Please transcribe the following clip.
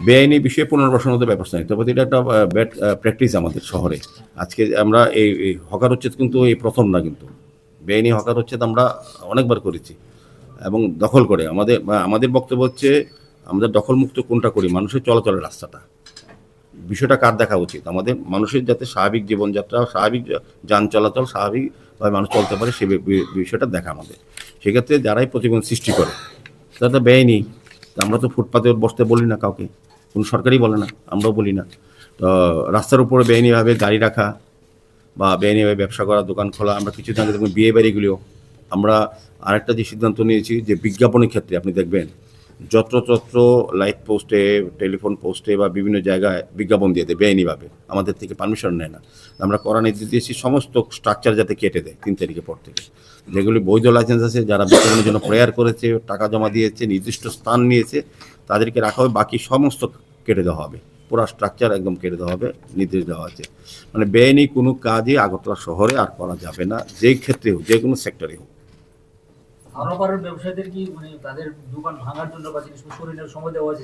বেআইনি বিষয়ে পুনর্বাসনের মতো ব্যবস্থা নিতে হবে। এটা একটা ব্যাড প্র্যাকটিস আমাদের শহরে। আজকে আমরা এই হকার উচ্ছেদ কিন্তু এই প্রথম না, কিন্তু বেআইনি হকার উচ্ছেদ আমরা অনেকবার করেছি এবং দখল করে আমাদের বক্তব্য হচ্ছে আমরা দখলমুক্ত কোনটা করি, মানুষের চলাচলের রাস্তাটা, বিষয়টা কার দেখা উচিত, আমাদের মানুষের যাতে স্বাভাবিক জীবনযাত্রা, স্বাভাবিক যান চলাচল স্বাভাবিকভাবে মানুষ চলতে পারে সে বিষয়টা দেখা আমাদের। সেক্ষেত্রে যারাই প্রতিবন্ধ সৃষ্টি করে তারা তো বেআইনি। আমরা তো ফুটপাতে বসতে বলি না কাউকে, কোনো সরকারই বলে না, আমরাও বলি না। তো রাস্তার উপরে বেআইনিভাবে গাড়ি রাখা বা বেআইনিভাবে ব্যবসা করা, দোকান খোলা, আমরা কিছুদিন আগে দেখবেন বিয়ে বাড়িগুলিও আমরা আরেকটা যে সিদ্ধান্ত নিয়েছি যে বিজ্ঞাপনের ক্ষেত্রে আপনি দেখবেন যত্রতত্র লাইট পোস্টে, টেলিফোন পোস্টে বা বিভিন্ন জায়গায় বিজ্ঞাপন দিয়ে দেয় বেআইনিভাবে, আমাদের থেকে পারমিশন নেয় না। আমরা কড়া নির্দেশ দিয়েছি সমস্ত স্ট্রাকচার যাতে কেটে দেয় 3 তারিখের পর থেকে। যেগুলি বৈধ লাইসেন্স আছে, যারা বিজ্ঞাপনের জন্য প্রেয়ার করেছে, টাকা জমা দিয়েছে, নির্দিষ্ট স্থান নিয়েছে, তাদেরকে রাখা হবে, বাকি সমস্ত কেটে দেওয়া হবে, পুরো স্ট্রাকচার একদম কেটে দেওয়া হবে, নির্দেশ দেওয়া আছে। মানে বেআইনি কোনো কাজই আগরতলা শহরে আর করা যাবে না, যেই ক্ষেত্রে হোক, যে কোনো সেক্টরে হোক। আরো কারণ ব্যবসায়ীদের কি মানে তাদের দোকান ভাঙার জন্য বা জিনিস সরিয়ে নেওয়ার সময় দেওয়া আছে?